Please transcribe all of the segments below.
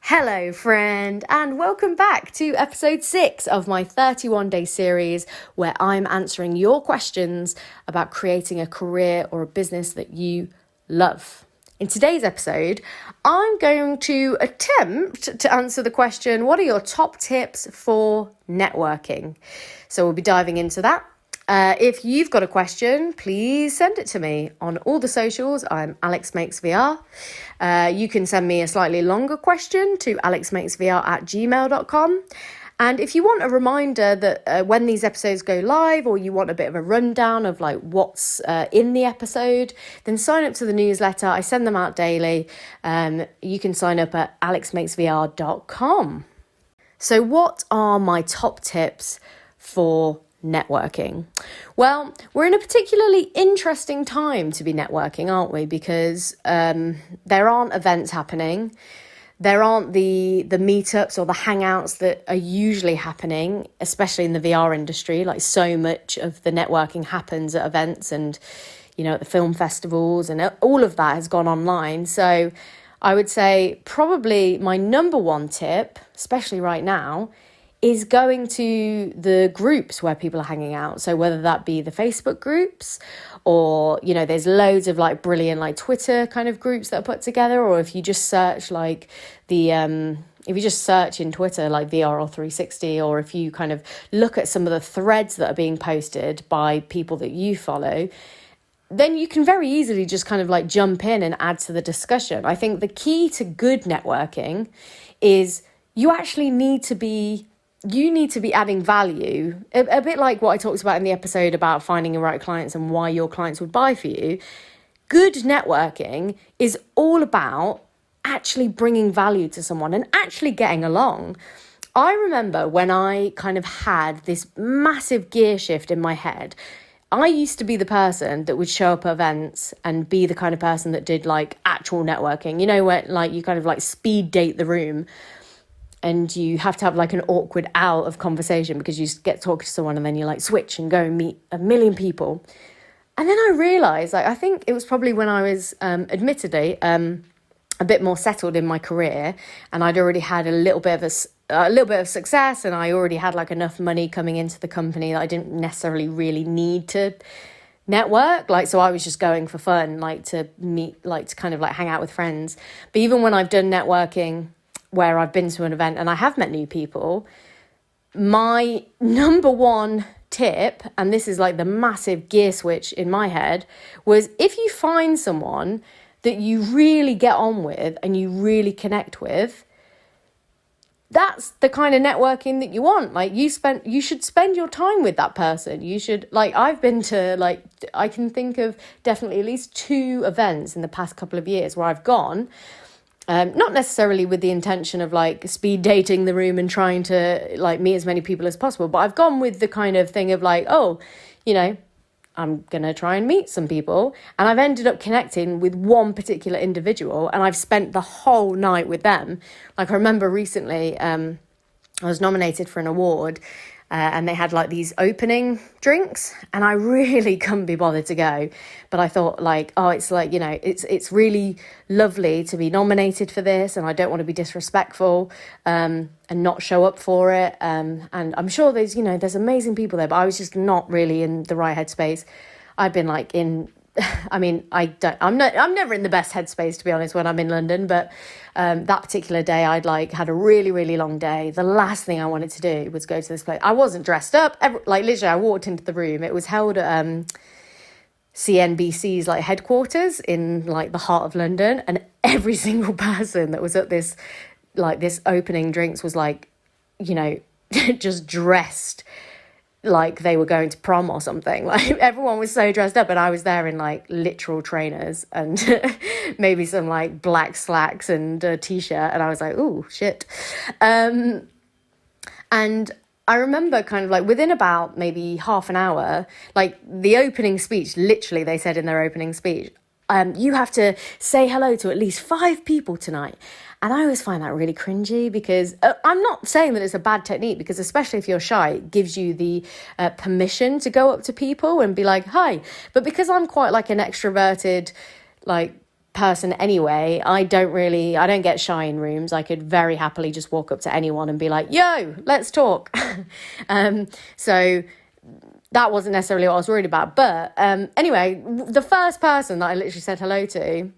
Hello, friend, and welcome back to episode 6 of my 31-day series where I'm answering your questions about creating a career or a business that you love. In today's episode, I'm going to attempt to answer the question, what are your top tips for networking? So we'll be diving into that. If you've got a question, please send it to me on all the socials. I'm Alex Makes VR. You can send me a slightly longer question to alexmakesvr@gmail.com. And if you want a reminder that when these episodes go live, or you want a bit of a rundown of like what's in the episode, then sign up to the newsletter. I send them out daily. You can sign up at alexmakesvr.com. So what are my top tips for networking? Well, we're in a particularly interesting time to be networking, aren't we? Because there aren't events happening. There aren't the meetups or the hangouts that are usually happening, especially in the VR industry. Like, so much of the networking happens at events and, you know, at the film festivals, and all of that has gone online. So I would say probably my number one tip, especially right now, is going to the groups where people are hanging out. So whether that be the Facebook groups, or, you know, there's loads of like brilliant like Twitter kind of groups that are put together, or if you just search like if you just search in Twitter like VRL 360, or if you kind of look at some of the threads that are being posted by people that you follow, then you can very easily just kind of like jump in and add to the discussion. I think the key to good networking is you need to be adding value, a bit like what I talked about in the episode about finding the right clients and why your clients would buy for you. Good networking is all about actually bringing value to someone and actually getting along. I remember when I kind of had this massive gear shift in my head. I used to be the person that would show up at events and be the kind of person that did like actual networking, you know, where like you kind of like speed date the room. And you have to have like an awkward out of conversation because you get talking to someone and then you like switch and go and meet a million people. And then I realised, like, I think it was probably when I was admittedly a bit more settled in my career, and I'd already had a little bit of success, and I already had like enough money coming into the company that I didn't necessarily really need to network. Like, so I was just going for fun, like to meet, like to kind of like hang out with friends. But even when I've done networking where I've been to an event and I have met new people, my number one tip, and this is like the massive gear switch in my head, was if you find someone that you really get on with and you really connect with, that's the kind of networking that you want. Like, you should spend your time with that person. You should, like, I've been to, like, I can think of definitely at least 2 events in the past couple of years where I've gone, not necessarily with the intention of like speed dating the room and trying to like meet as many people as possible, but I've gone with the kind of thing of like, oh, you know, I'm going to try and meet some people. And I've ended up connecting with one particular individual, and I've spent the whole night with them. Like, I remember recently, I was nominated for an award, and they had like these opening drinks, and I really couldn't be bothered to go. But I thought like, oh, it's like, you know, it's really lovely to be nominated for this, and I don't want to be disrespectful and not show up for it. And I'm sure there's amazing people there, but I was just not really in the right headspace. I've been like I'm never in the best headspace, to be honest, when I'm in London, but that particular day I'd like had a really, really long day. The last thing I wanted to do was go to this place. I wasn't dressed up. Literally, I walked into the room. It was held at CNBC's like headquarters in like the heart of London, and every single person that was at this opening drinks was like, you know, just dressed like they were going to prom or something. Like, everyone was so dressed up, and I was there in like literal trainers and maybe some like black slacks and a t-shirt, and I was like, oh shit. And I remember kind of like within about maybe half an hour, like the opening speech, literally they said in their opening speech, you have to say hello to at least 5 people tonight. And I always find that really cringy, because I'm not saying that it's a bad technique, because especially if you're shy, it gives you the permission to go up to people and be like, hi. But because I'm quite like an extroverted, like person anyway. I don't get shy in rooms. I could very happily just walk up to anyone and be like, yo, let's talk. So that wasn't necessarily what I was worried about. But anyway, the first person that I literally said hello to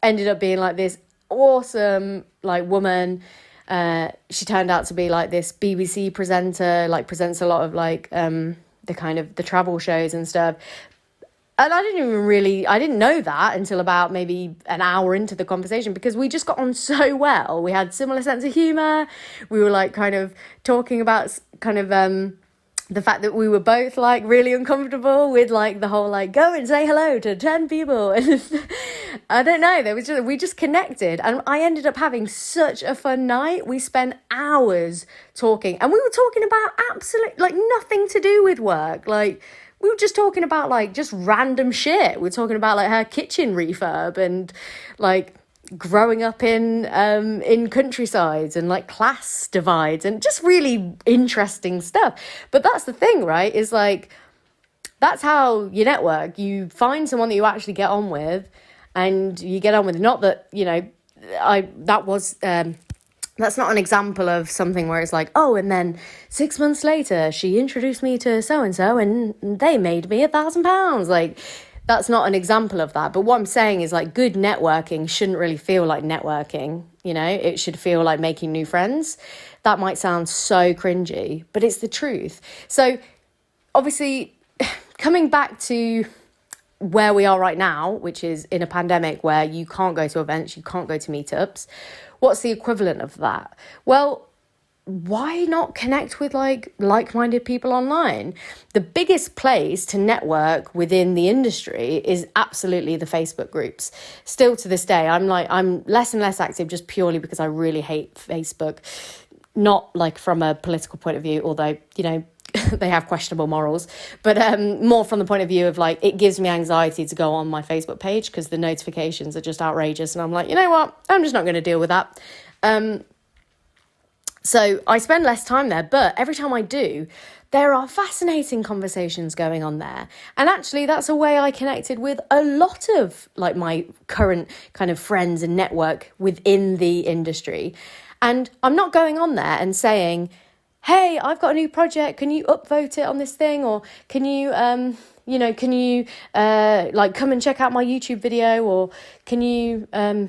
ended up being like this awesome like woman. She turned out to be like this BBC presenter, like presents a lot of like the kind of the travel shows and stuff. And I didn't know that until about maybe an hour into the conversation, because we just got on so well. We had similar sense of humor. We were like kind of talking about kind of the fact that we were both like really uncomfortable with like the whole like go and say hello to 10 people. And I don't know, we just connected, and I ended up having such a fun night. We spent hours talking, and we were talking about absolutely like nothing to do with work. Like, we were just talking about like just random shit. We were talking about like her kitchen refurb and like growing up in countrysides and like class divides and just really interesting stuff. But that's the thing, right? Is like, that's how you network. You find someone that you actually get on with, and you get on with. Not that, you know, that's not an example of something where it's like, oh, and then 6 months later, she introduced me to so-and-so and they made me £1,000. Like, that's not an example of that. But what I'm saying is like, good networking shouldn't really feel like networking. You know, it should feel like making new friends. That might sound so cringy, but it's the truth. So obviously, coming back to where we are right now, which is in a pandemic where you can't go to events, you can't go to meetups. What's the equivalent of that? Well, why not connect with like-minded people online? The biggest place to network within the industry is absolutely the Facebook groups. Still to this day, I'm less and less active just purely because I really hate Facebook. Not like from a political point of view, although, you know, they have questionable morals, but more from the point of view of like, it gives me anxiety to go on my Facebook page because the notifications are just outrageous, and I'm like, you know what, I'm just not going to deal with that. So I spend less time there, but every time I do, there are fascinating conversations going on there. And actually, that's a way I connected with a lot of like my current kind of friends and network within the industry. And I'm not going on there and saying, hey, I've got a new project, can you upvote it on this thing? Or can you, like come and check out my YouTube video? Or can you, I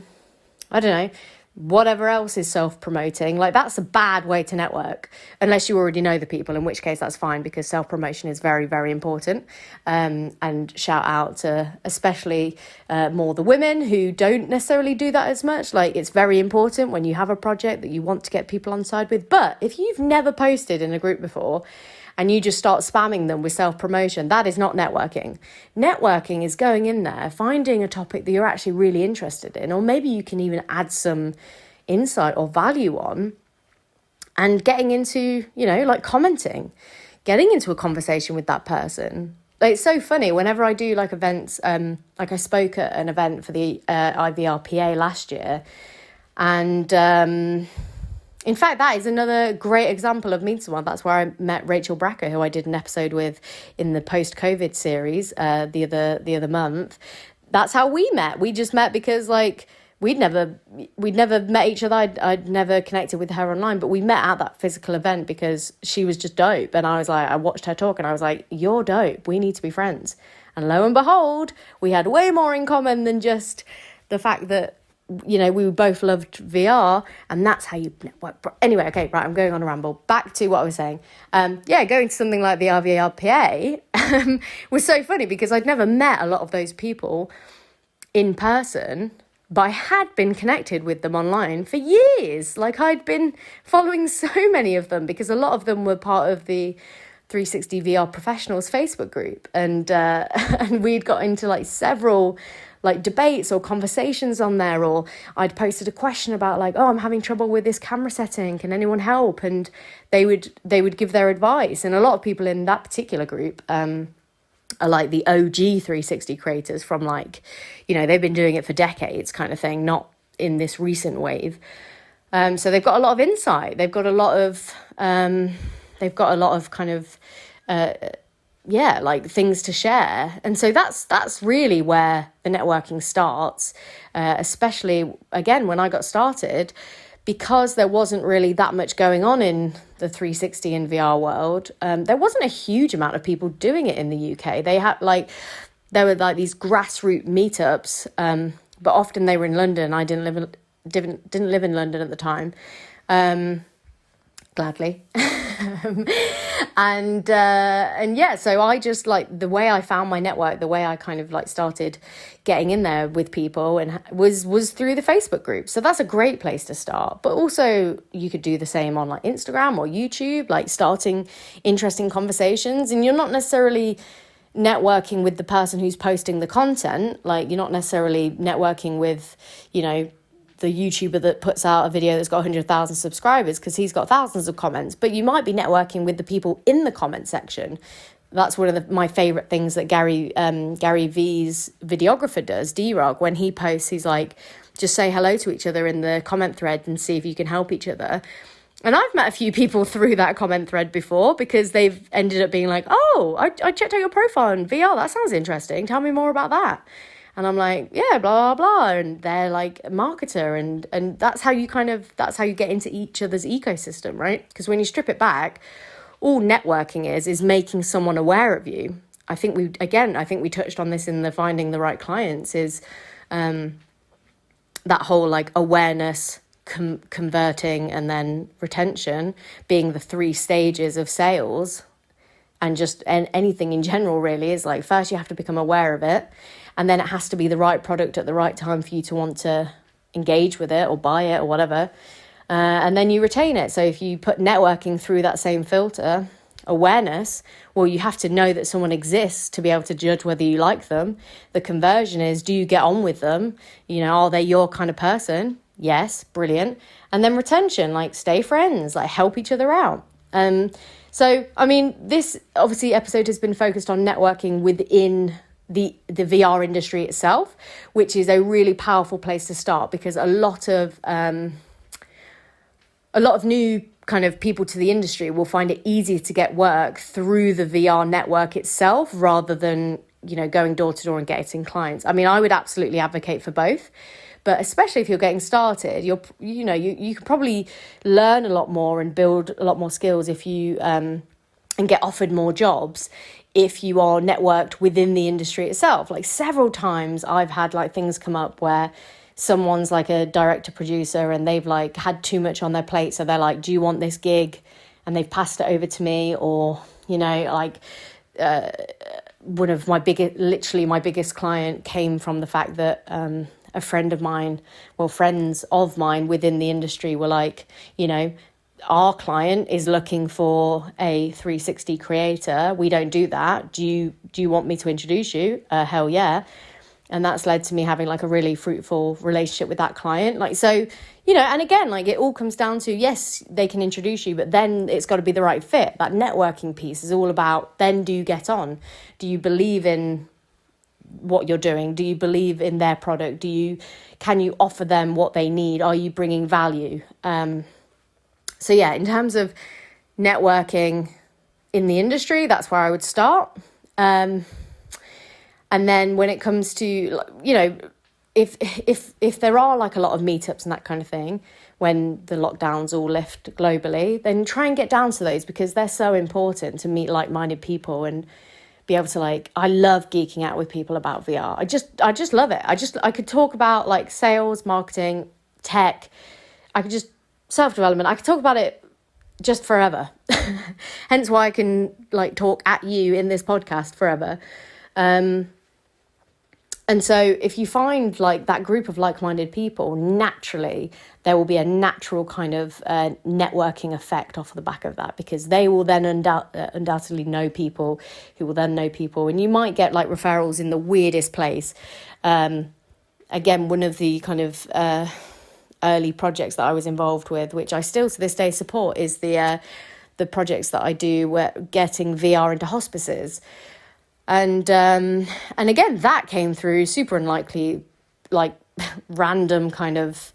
don't know, whatever else is self-promoting. Like, that's a bad way to network, unless you already know the people, in which case that's fine, because self-promotion is very, very important. And shout out to especially more the women who don't necessarily do that as much. Like, it's very important when you have a project that you want to get people on side with. But if you've never posted in a group before and you just start spamming them with self-promotion, that is not networking. Networking is going in there, finding a topic that you're actually really interested in, or maybe you can even add some insight or value on, and getting into, you know, like commenting, getting into a conversation with that person. Like, it's so funny, whenever I do like events, like I spoke at an event for the IVRPA last year, and in fact, that is another great example of meeting someone. That's where I met Rachel Bracker, who I did an episode with in the post-COVID series the other month. That's how we met. We just met because like we'd never met each other. I'd never connected with her online, but we met at that physical event because she was just dope. And I was like, I watched her talk and I was like, you're dope. We need to be friends. And lo and behold, we had way more in common than just the fact that, you know, we both loved VR, and that's how you network. Anyway, okay, right, I'm going on a ramble. Back to what I was saying. Going to something like the RVRPA was so funny because I'd never met a lot of those people in person, but I had been connected with them online for years. Like, I'd been following so many of them because a lot of them were part of the 360 VR Professionals Facebook group, and we'd got into like several like debates or conversations on there, or I'd posted a question about like, oh, I'm having trouble with this camera setting, can anyone help? And they would give their advice. And a lot of people in that particular group are like the OG 360 creators from like, you know, they've been doing it for decades kind of thing, not in this recent wave. So they've got a lot of insight. They've got a lot of kind of yeah, like things to share. And so that's really where the networking starts, especially again when I got started, because there wasn't really that much going on in the 360 and VR world. There wasn't a huge amount of people doing it in the UK. There were like these grassroots meetups, but often they were in London. I didn't live in London at the time, gladly. And yeah, so I just like the way I found my network, the way I kind of like started getting in there with people and was through the Facebook group. So that's a great place to start. But also you could do the same on like Instagram or YouTube, like starting interesting conversations. And you're not necessarily networking with the person who's posting the content. Like you're not necessarily networking with, you know, the YouTuber that puts out a video that's got 100,000 subscribers because he's got thousands of comments, but you might be networking with the people in the comment section. That's one of my favorite things that Gary V's videographer does, D-Rog, when he posts, he's like, just say hello to each other in the comment thread and see if you can help each other. And I've met a few people through that comment thread before because they've ended up being like, oh, I checked out your profile on VR. That sounds interesting. Tell me more about that. And I'm like, yeah, blah, blah, blah. And they're like a marketer. And that's how you get into each other's ecosystem, right? Because when you strip it back, all networking is making someone aware of you. I think we touched on this in the finding the right clients is that whole like awareness, converting, and then retention being the 3 stages of sales. And just anything in general really is like, first you have to become aware of it. And then it has to be the right product at the right time for you to want to engage with it or buy it or whatever. And then you retain it. So if you put networking through that same filter, awareness, well, you have to know that someone exists to be able to judge whether you like them. The conversion is, do you get on with them? You know, are they your kind of person? Yes, brilliant. And then retention, like stay friends, like help each other out. So, I mean, this obviously episode has been focused on networking within the VR industry itself, which is a really powerful place to start because a lot of new kind of people to the industry will find it easier to get work through the VR network itself rather than, you know, going door to door and getting clients. I mean, I would absolutely advocate for both, but especially if you're getting started, you can probably learn a lot more and build a lot more skills if you and get offered more jobs if you are networked within the industry itself. Like several times I've had like things come up where someone's like a director producer and they've like had too much on their plate. So they're like, do you want this gig? And they've passed it over to me. Or, you know, like one of my biggest client came from the fact that a friend of mine, friends of mine within the industry were like, you know, our client is looking for a 360 creator. We don't do that. Do you want me to introduce you? Hell yeah. And that's led to me having like a really fruitful relationship with that client. Like, so, you know, and again, like it all comes down to, yes, they can introduce you, but then it's got to be the right fit. That networking piece is all about, then do you get on? Do you believe in what you're doing? Do you believe in their product? Can you offer them what they need? Are you bringing value? So yeah, in terms of networking in the industry, that's where I would start. And then when it comes to, you know, if there are like a lot of meetups and that kind of thing, when the lockdowns all lift globally, then try and get down to those because they're so important to meet like-minded people and be able to like, I love geeking out with people about VR. I just love it. I could talk about like sales, marketing, tech. Self-development. I could talk about it just forever. Hence why I can like talk at you in this podcast forever. And so if you find like that group of like-minded people, naturally, there will be a natural kind of networking effect off the back of that because they will then undoubtedly know people who will then know people. And you might get like referrals in the weirdest place. Again, one of the kind of early projects that I was involved with, which I still to this day support, is the projects that I do where getting VR into hospices. And again, that came through super unlikely, like random kind of,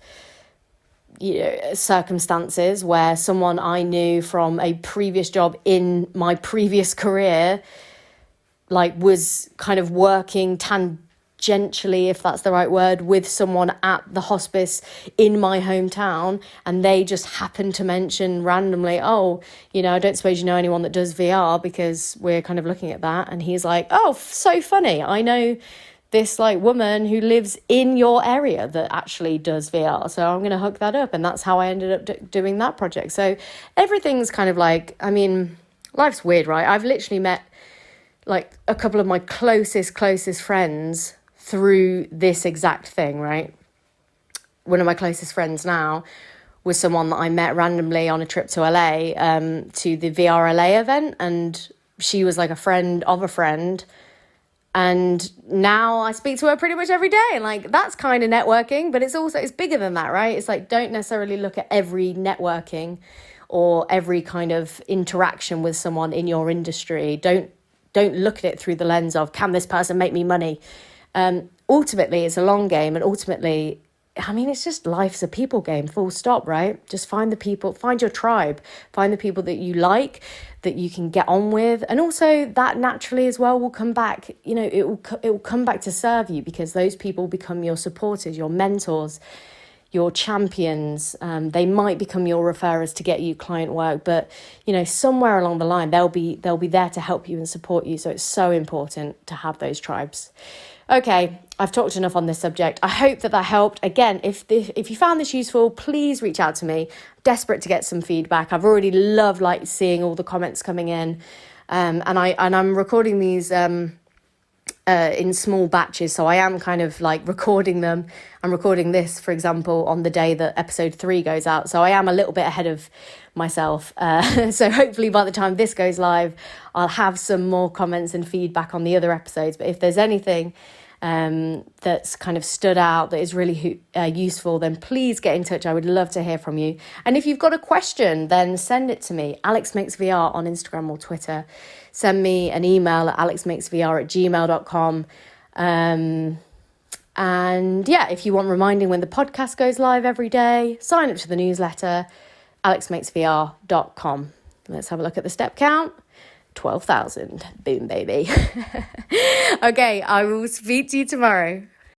you know, circumstances where someone I knew from a previous job in my previous career like was kind of working tangentially, if that's the right word, with someone at the hospice in my hometown, and they just happened to mention randomly, oh, you know, I don't suppose you know anyone that does VR, because we're kind of looking at that. And he's like, oh, so funny, I know this like woman who lives in your area that actually does VR, so I'm going to hook that up. And that's how I ended up doing that project. So everything's kind of like, I mean, life's weird, right? I've literally met like a couple of my closest friends through this exact thing, right? One of my closest friends now was someone that I met randomly on a trip to LA, to the VR LA event, and she was like a friend of a friend. And now I speak to her pretty much every day. And like, that's kind of networking, but it's bigger than that, right? It's like, don't necessarily look at every networking or every kind of interaction with someone in your industry. Don't look at it through the lens of, can this person make me money? Ultimately, it's a long game. And ultimately, I mean, it's just, life's a people game, full stop, right? Just find the people, find your tribe, find the people that you like, that you can get on with. And also that naturally as well will come back, you know, it will come back to serve you, because those people become your supporters, your mentors, your champions. They might become your referrers to get you client work, but you know, somewhere along the line, they'll be there to help you and support you. So it's so important to have those tribes. Okay, I've talked enough on this subject. I hope that helped. Again, if you found this useful, please reach out to me. Desperate to get some feedback. I've already loved like seeing all the comments coming in, and I'm recording these in small batches. So I am kind of like recording them. I'm recording this, for example, on the day that episode 3 goes out. So I am a little bit ahead of myself. So hopefully by the time this goes live, I'll have some more comments and feedback on the other episodes. But if there's anything that's kind of stood out, that is really useful, then please get in touch. I would love to hear from you. And if you've got a question, then send it to me, alexmakesvr on Instagram or Twitter. Send me an email at alexmakesvr@gmail.com. And yeah, if you want reminding when the podcast goes live every day, sign up to the newsletter, alexmakesvr.com. Let's have a look at the step count. 12,000. Boom, baby. Okay, I will speak to you tomorrow.